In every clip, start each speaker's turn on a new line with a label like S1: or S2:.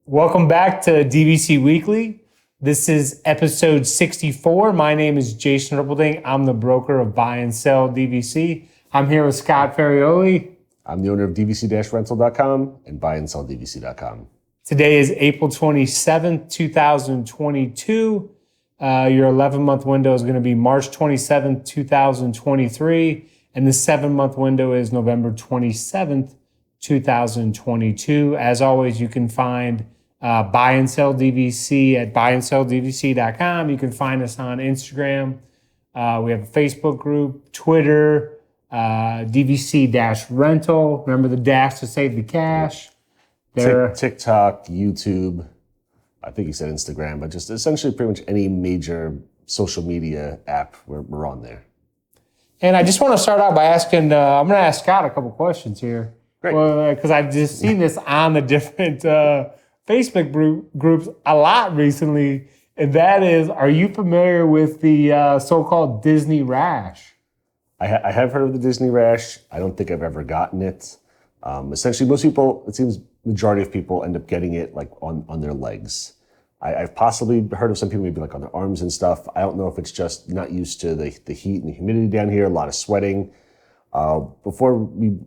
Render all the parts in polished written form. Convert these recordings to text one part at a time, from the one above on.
S1: Welcome back to DVC Weekly. This is episode 64. My name is Jason Rippleding. I'm the broker of Buy and Sell DVC. I'm here with Scott Ferrioli.
S2: I'm the owner of DVC-Rental.com and BuyandSellDVC.com.
S1: Today is April 27th, 2022. Your 11-month window is going to be March 27th, 2023. And the 7-month window is November 27th, 2022. As always, you can find Buy and Sell DVC at BuyandSellDVC.com. You can find us on Instagram. We have a Facebook group, Twitter, DVC-Rental. Remember the dash to save the cash.
S2: TikTok, YouTube. I think you said Instagram, but just essentially pretty much any major social media app, we're on there.
S1: And I just want to start out by asking, I'm going to ask Scott a couple questions here.
S2: Great.
S1: Well, because I've just seen this on the different Facebook groups a lot recently, and that is, are you familiar with the so-called Disney Rash?
S2: I have heard of the Disney Rash. I don't think I've ever gotten it. Essentially, most people, it seems majority of people end up getting it like on their legs. I've possibly heard of some people maybe like on their arms and stuff. I don't know if it's just not used to the heat and the humidity down here, a lot of sweating. Before we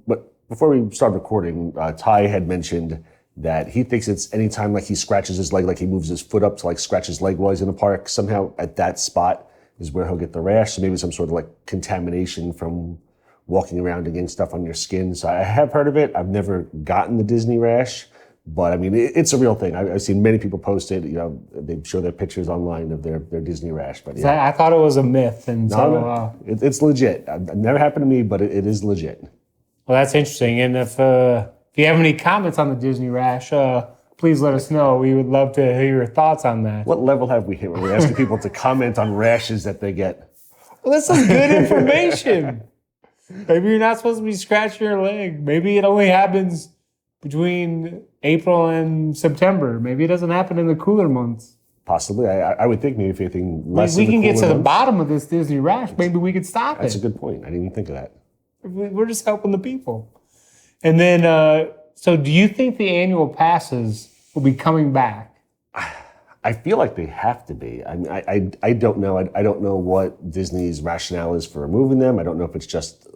S2: started recording, Ty had mentioned that he thinks it's anytime like he scratches his leg, like he moves his foot up to like scratch his leg while he's in the park, somehow at that spot is where he'll get the rash. So maybe some sort of like contamination from walking around and getting stuff on your skin. So I have heard of it. I've never gotten the Disney rash, but I mean, it's a real thing. I've seen many people post it. You know, they show their pictures online of their Disney rash. But yeah.
S1: I thought it was a myth. And
S2: no, it's legit. It never happened to me, but it is legit.
S1: Well, that's interesting. And if you have any comments on the Disney rash, please let us know. We would love to hear your thoughts on that.
S2: What level have we hit when we're asking people to comment on rashes that they get?
S1: Well, this is good information. Maybe you're not supposed to be scratching your leg. Maybe it only happens between April and September. Maybe it doesn't happen in the cooler months.
S2: Possibly. I would think maybe if anything less
S1: we
S2: in the
S1: can get to the
S2: months.
S1: bottom of this Disney rash. Maybe we could stop it.
S2: That's a good point. I didn't even think of that.
S1: We're just helping the people. And then, so do you think the annual passes will be coming back?
S2: I feel like they have to be. I mean, I don't know. I don't know what Disney's rationale is for removing them. I don't know if it's just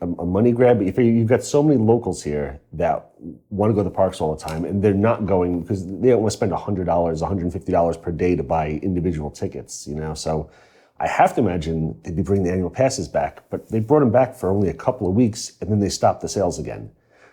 S2: a money grab. But you've got so many locals here that want to go to the parks all the time, and they're not going because they don't want to spend $100, $150 per day to buy individual tickets, you know? So I have to imagine they'd be bringing the annual passes back, but they brought them back for only a couple of weeks, and then they stopped the sales again.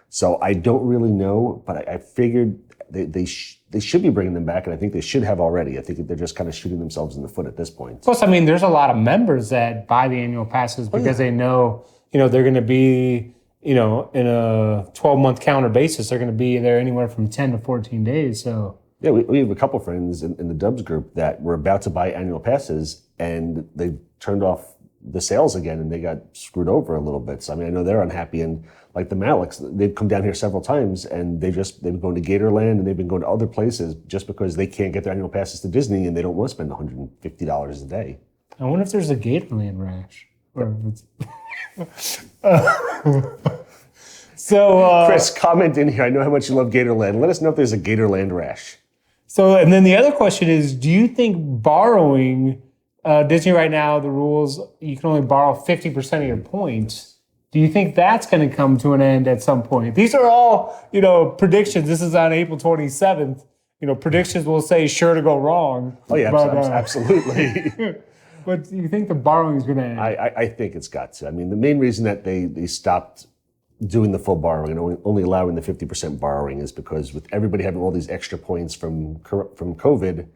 S2: So I don't really know, but I figured they should be bringing them back, and I think they should have already. I think they're just kind of shooting themselves in the foot at this point.
S1: Plus, I mean, there's a lot of members that buy the annual passes because they know, they're going to be, in a 12-month counter basis, they're going to be there anywhere from 10 to 14 days. So
S2: yeah, we have a couple friends in the Dubs group that were about to buy annual passes, and they turned off the sales again, and they got screwed over a little bit. So, I mean, I know they're unhappy. And like the Maliks, they've come down here several times, and they've been going to Gatorland, and they've been going to other places just because they can't get their annual passes to Disney, and they don't want to spend $150 a day.
S1: I wonder if there's a Gatorland rash. Or if it's So,
S2: Chris, comment in here. I know how much you love Gatorland. Let us know if there's a Gatorland rash.
S1: So, and then the other question is, do you think borrowing, Disney right now, the rules, you can only borrow 50% of your points. Do you think that's going to come to an end at some point? These are all, predictions. This is on April 27th. Predictions will say sure to go wrong.
S2: Oh, yeah, absolutely.
S1: But do you think the borrowing is going to end?
S2: I think it's got to. I mean, the main reason that they stopped doing the full borrowing and only allowing the 50% borrowing is because with everybody having all these extra points from COVID,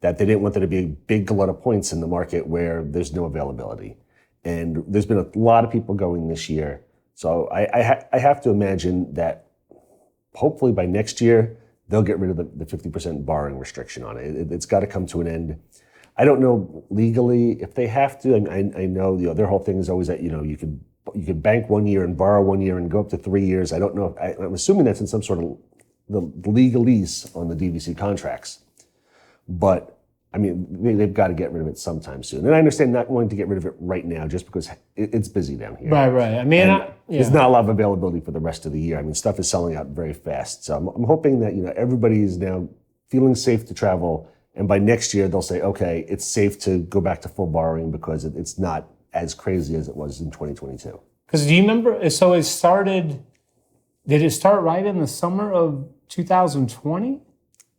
S2: that they didn't want there to be a big glut of points in the market where there's no availability. And there's been a lot of people going this year. So I have to imagine that hopefully by next year, they'll get rid of the 50% borrowing restriction on it. It's got to come to an end. I don't know legally if they have to. I know their whole thing is always that, you could bank 1 year and borrow 1 year and go up to 3 years. I don't know. I'm assuming that's in some sort of the legalese on the DVC contracts. But I mean, they've got to get rid of it sometime soon. And I understand not wanting to get rid of it right now just because it's busy down here.
S1: Right. I mean,
S2: there's not a lot of availability for the rest of the year. I mean, stuff is selling out very fast. So I'm hoping that, everybody is now feeling safe to travel. And by next year, they'll say, okay, it's safe to go back to full borrowing because it's not as crazy as it was in 2022.
S1: Because do you remember, so did it start right in the summer of 2020?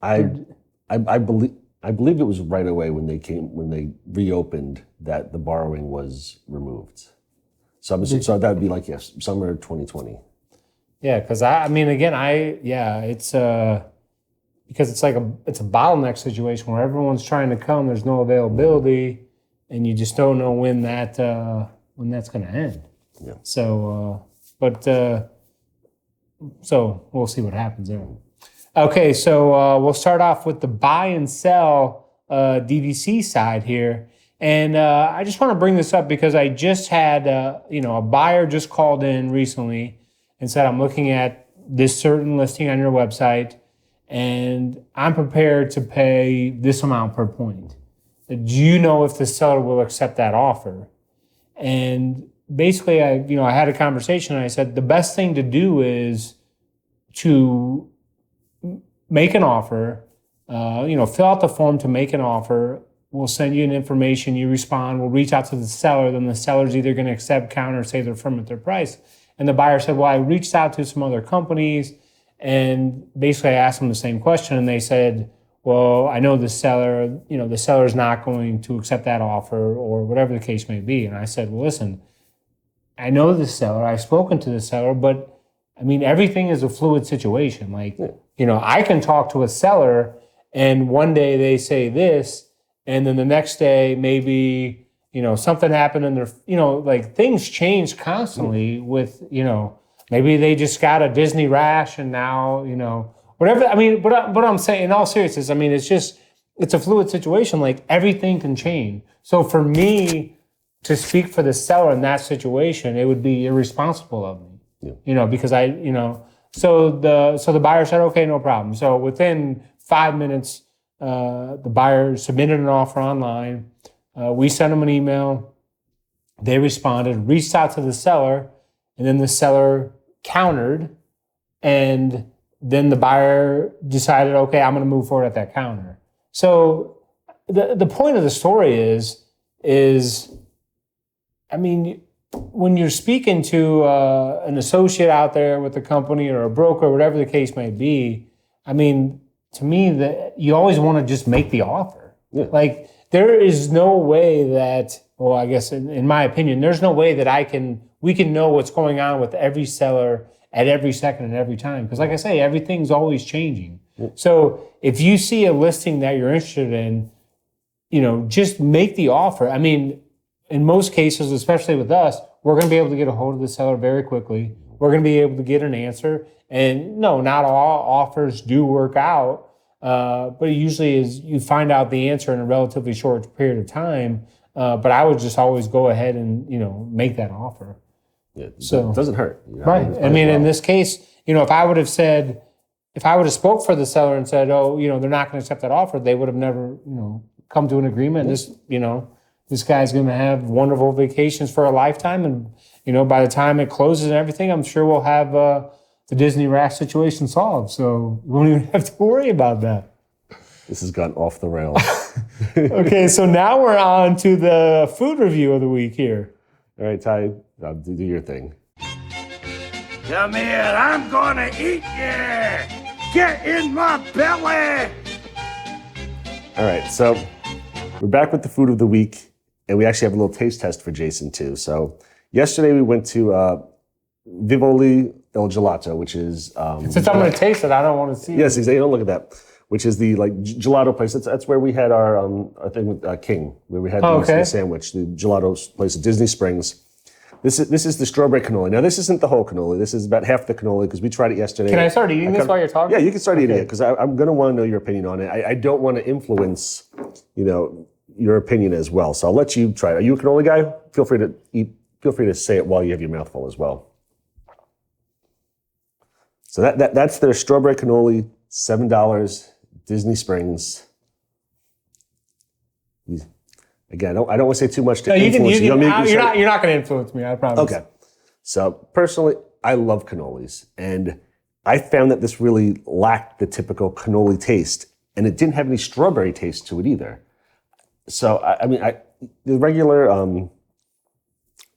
S2: I believe it was right away when they reopened that the borrowing was removed. So that would be like, yes, summer 2020.
S1: Yeah, because it's because it's a bottleneck situation where everyone's trying to come, there's no availability, and you just don't know when that's going to end.
S2: Yeah.
S1: So we'll see what happens there. Okay, so we'll start off with the buy and sell DVC side here. And I just want to bring this up because I just had, a buyer just called in recently and said, I'm looking at this certain listing on your website and I'm prepared to pay this amount per point. Do you know if the seller will accept that offer? And basically, I had a conversation and I said, the best thing to do is to make an offer, fill out the form to make an offer. We'll send you an information, you respond, we'll reach out to the seller, then the seller's either going to accept, counter, say they're firm at their price. And the buyer said, well, I reached out to some other companies, and basically I asked them the same question, and they said, well, I know the seller's not going to accept that offer, or whatever the case may be. And I said, well, listen, I know the seller, I've spoken to the seller, but I mean, everything is a fluid situation. I can talk to a seller and one day they say this, and then the next day maybe, something happened and they're, things change constantly with, maybe they just got a Disney rash and now, whatever. I mean, but I'm saying in all seriousness, I mean, it's a fluid situation. Like everything can change. So for me to speak for the seller in that situation, it would be irresponsible of me.
S2: Yeah.
S1: Because so the buyer said, okay, no problem. So within 5 minutes, the buyer submitted an offer online. We sent them an email. They responded, reached out to the seller, and then the seller countered. And then the buyer decided, okay, I'm going to move forward at that counter. So the point of the story is, I mean, when you're speaking to an associate out there with a company or a broker, whatever the case may be, I mean, to me, that you always want to just make the offer.
S2: Yeah.
S1: Like there is no way that, well, I guess in my opinion, there's no way that we can know what's going on with every seller at every second and every time. Because like I say, everything's always changing. Yeah. So if you see a listing that you're interested in, just make the offer. I mean, in most cases, especially with us, we're going to be able to get a hold of the seller very quickly. We're going to be able to get an answer. And no, not all offers do work out, but it usually is you find out the answer in a relatively short period of time. But I would just always go ahead and, make that offer.
S2: Yeah, so it doesn't hurt.
S1: Right. I mean, in this case, if I would have spoke for the seller and said, oh, they're not going to accept that offer, they would have never, come to an agreement. This guy's going to have wonderful vacations for a lifetime. And, by the time it closes and everything, I'm sure we'll have the Disney rash situation solved. So we won't even have to worry about that.
S2: This has gone off the rails.
S1: Okay, so now we're on to the food review of the week here.
S2: All right, Ty, do your thing.
S3: Come here, I'm going to eat you. Get in my belly.
S2: All right, so we're back with the food of the week. And we actually have a little taste test for Jason, too. So yesterday we went to Vivoli Il Gelato, which is...
S1: Since I'm going to taste it, I don't want to see it.
S2: Yes, exactly. Don't look at that. Which is the gelato place. That's where we had our thing with King, where we had the sandwich, the gelato place at Disney Springs. This is the strawberry cannoli. Now, this isn't the whole cannoli. This is about half the cannoli because we tried it yesterday.
S1: Can I start eating this while you're talking?
S2: Yeah, you can start eating it because I'm going to want to know your opinion on it. I don't want to influence, your opinion as well. So I'll let you try it. Are you a cannoli guy? Feel free to eat. Feel free to say it while you have your mouth full as well. So that's their strawberry cannoli, $7, Disney Springs. Again, I don't want to say too much to
S1: No,
S2: influence you.
S1: you're not going to influence me, I promise.
S2: Okay. So personally, I love cannolis, and I found that this really lacked the typical cannoli taste, and it didn't have any strawberry taste to it either. So the regular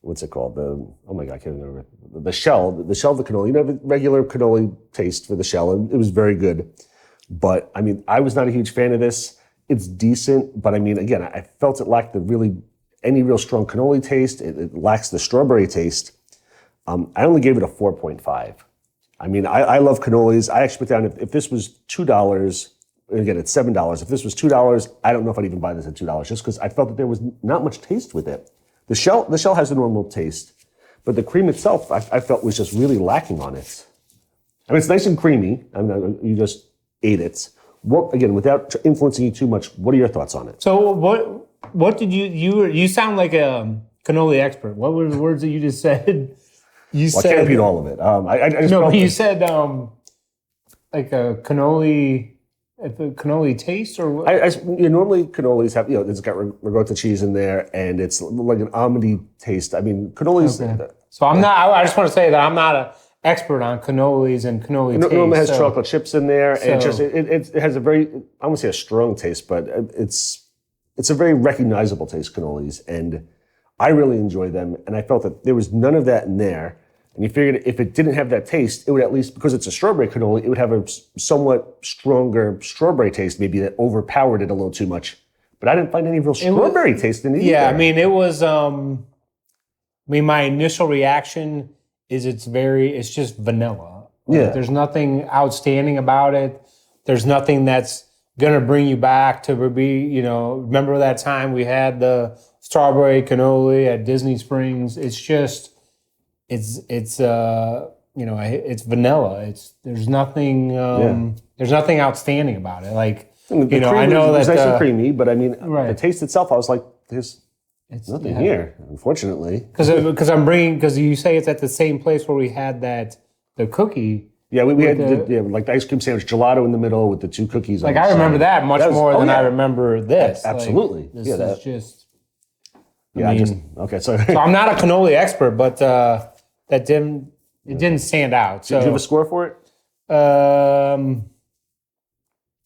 S2: what's it called? Oh my God, I can't remember. The shell of the cannoli. You know, the regular cannoli taste for the shell, and it was very good. But I mean, I was not a huge fan of this. It's decent, but I mean, again, I felt it lacked any real strong cannoli taste. It lacks the strawberry taste. I only gave it a 4.5. I mean, I love cannolis. I actually put down if this was $2, and again, it's $7. If this was $2, I don't know if I'd even buy this at $2, just because I felt that there was not much taste with it. The shell has a normal taste, but the cream itself, I felt was just really lacking on it. I mean, it's nice and creamy. I mean, you just ate it. Again, without influencing you too much, what are your thoughts on it?
S1: So what did you sound like a cannoli expert. What were the words that you just said?
S2: I can't repeat all of it. I just
S1: but you said like a cannoli taste, or what?
S2: Normally cannolis have, it's got ricotta cheese in there, and it's like an almondy taste. I mean, cannolis.
S1: Okay. So I'm not. I just want to say that I'm not an expert on cannolis and cannoli taste.
S2: Normally has chocolate chips in there, and it has a very, I won't say a strong taste, but it's a very recognizable taste, cannolis, and I really enjoy them. And I felt that there was none of that in there. And you figured if it didn't have that taste, it would at least, because it's a strawberry cannoli, it would have a somewhat stronger strawberry taste, maybe that overpowered it a little too much. But I didn't find any real strawberry taste in it either.
S1: Yeah, I mean, it was, my initial reaction is it's just vanilla.
S2: Yeah.
S1: There's nothing outstanding about it. There's nothing that's going to bring you back to remember that time we had the strawberry cannoli at Disney Springs. It's just, it's vanilla. There's nothing outstanding about it. Like,
S2: I know that it's nice and creamy, but I mean,
S1: right.
S2: The taste itself, I was like, there's nothing here, unfortunately.
S1: Because you say it's at the same place where we had the cookie.
S2: Yeah, we had like the ice cream sandwich, gelato in the middle with the two cookies.
S1: Like, I remember that much more than I remember this.
S2: Absolutely.
S1: Like, this is just.
S2: Okay, sorry.
S1: So I'm not a cannoli expert, but it didn't stand out. So
S2: did you have a score for it?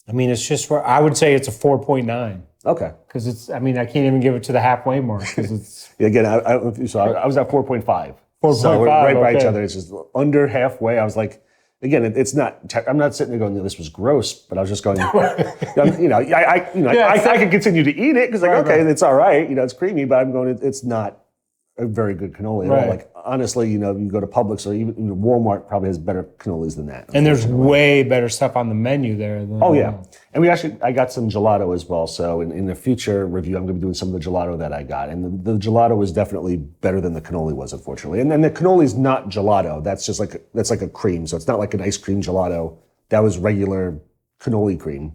S1: It's just I would say it's a 4.9.
S2: Okay.
S1: Because I can't even give it to the halfway mark because it's.
S2: Yeah, again, I was at 4.5.
S1: 4.5.
S2: So we're right by each other. It's just under halfway. I was like, again, it's not. I'm not sitting there going, this was gross, but I was just going, I could continue to eat it because it's all right. It's creamy, but I'm going, it's not a very good cannoli at all. Like, honestly, you go to Publix or even Walmart probably has better cannolis than that.
S1: And there's way better stuff on the menu there.
S2: And I got some gelato as well. So in a future review, I'm going to be doing some of the gelato that I got. And the gelato was definitely better than the cannoli was, unfortunately. And then the cannoli is not gelato. That's like a cream. So it's not like an ice cream gelato. That was regular cannoli cream,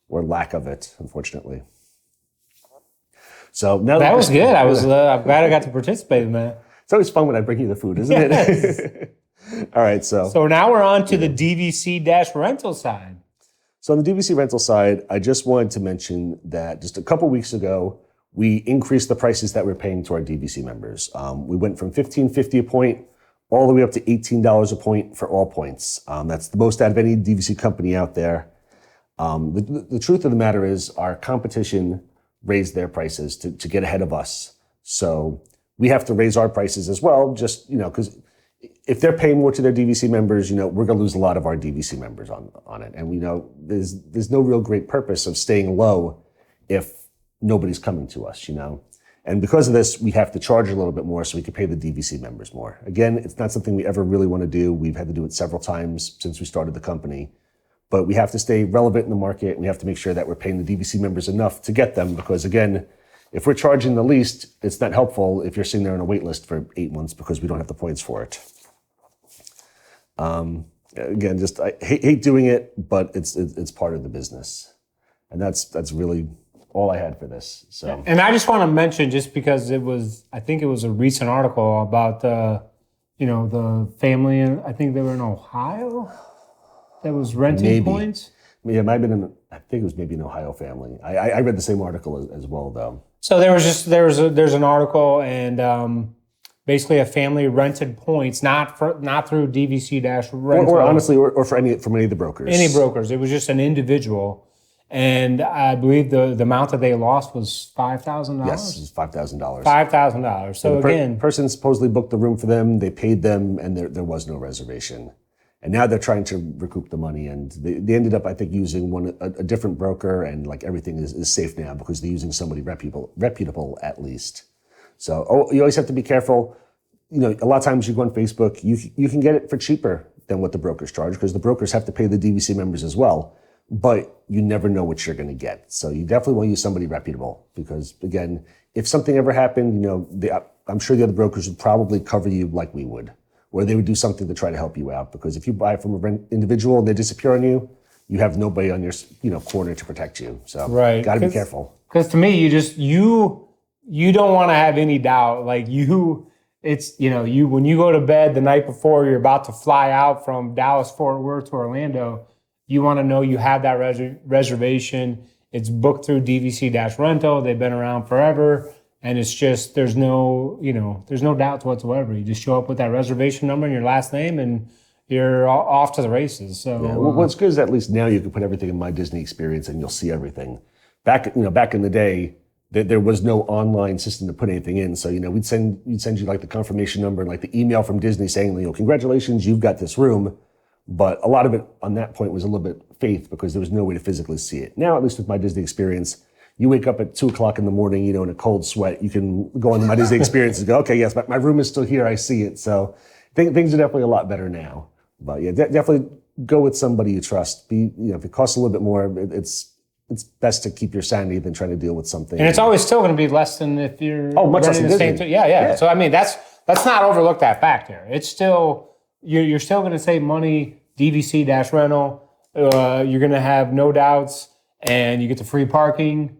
S2: or lack of it, unfortunately. So now
S1: that was good. I'm glad I got to participate in that.
S2: It's always fun when I bring you the food, isn't it? All right, so
S1: now we're on to the DVC rental side.
S2: So on the DVC rental side, I just wanted to mention that just a couple weeks ago, we increased the prices that we're paying to our DVC members. We went from $15.50 a point all the way up to $18 a point for all points. That's the most out of any DVC company out there. The truth of the matter is our competition raised their prices to get ahead of us. So we have to raise our prices as well, just, because if they're paying more to their DVC members, we're going to lose a lot of our DVC members on it. And we know there's no real great purpose of staying low if nobody's coming to us, And because of this, we have to charge a little bit more so we can pay the DVC members more. Again, it's not something we ever really want to do. We've had to do it several times since we started the company. But we have to stay relevant in the market. We have to make sure that we're paying the DVC members enough to get them. Because again, if we're charging the least, it's not helpful if you're sitting there on a wait list for 8 months because we don't have the points for it. Again, just I hate doing it, but it's part of the business, and that's really all I had for this. So,
S1: and I just want to mention, just because I think it was a recent article about the family, and I think they were in Ohio. That was renting points.
S2: Yeah, it might have been I think it was maybe an Ohio family. I read the same article as well, though.
S1: So there's an article, and basically a family rented points, not through DVC Rental,
S2: or honestly, or from any of the brokers.
S1: Any brokers. It was just an individual, and I believe the amount that they lost was $5,000.
S2: Yes, it was $5,000.
S1: $5,000. So again,
S2: person supposedly booked the room for them. They paid them, and there was no reservation. And now they're trying to recoup the money, and they ended up, I think, using a different broker, and like everything is safe now because they're using somebody reputable at least. So you always have to be careful. You know, a lot of times you go on Facebook, you can get it for cheaper than what the brokers charge because the brokers have to pay the DVC members as well. But you never know what you're going to get. So you definitely want to use somebody reputable because, again, if something ever happened, you know, I'm sure the other brokers would probably cover you like we would, where they would do something to try to help you out. Because if you buy from an individual and they disappear on you, you have nobody on your corner to protect you. So got to be careful.
S1: Because to me, you don't want to have any doubt. Like when you go to bed the night before you're about to fly out from Dallas, Fort Worth to Orlando, you want to know you have that reservation. It's booked through DVC Rental. They've been around forever. And it's just, there's no doubts whatsoever. You just show up with that reservation number and your last name and you're off to the races. So
S2: what's good is at least now you can put everything in My Disney Experience and you'll see everything. Back in the day, there was no online system to put anything in. So, we'd send you like the confirmation number and like the email from Disney saying, congratulations, you've got this room. But a lot of it on that point was a little bit faith because there was no way to physically see it. Now, at least with My Disney Experience, you wake up at 2:00 in the morning, in a cold sweat. You can go on to My Disney Experience and go, okay, yes, my room is still here. I see it. So things are definitely a lot better now. But yeah, definitely go with somebody you trust. If it costs a little bit more, it's best to keep your sanity than trying to deal with something.
S1: And it's always still going to be less than if you're
S2: much less than
S1: the
S2: Disney.
S1: same. Yeah. So I mean, let's not overlook that fact here. It's still you're still going to save money. DVC Rental. You're going to have no doubts, and you get the free parking.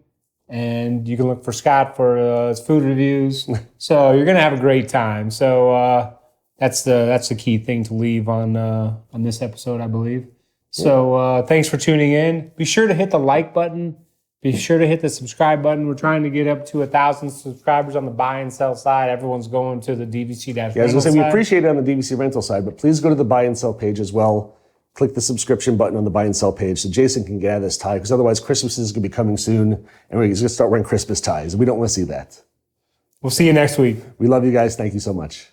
S1: And you can look for Scott for his food reviews. So you're going to have a great time. So that's the key thing to leave on this episode, I believe. So thanks for tuning in. Be sure to hit the like button. Be sure to hit the subscribe button. We're trying to get up to 1,000 subscribers on the buy and sell side. Everyone's going to the DVC Rental
S2: I was going to say,
S1: side.
S2: we appreciate it on the DVC Rental side, but please go to the buy and sell page as well. Click the subscription button on the buy and sell page so Jason can get out of this tie, because otherwise Christmas is going to be coming soon and we're going to start wearing Christmas ties. We don't want to see that.
S1: We'll see you next week.
S2: We love you guys. Thank you so much.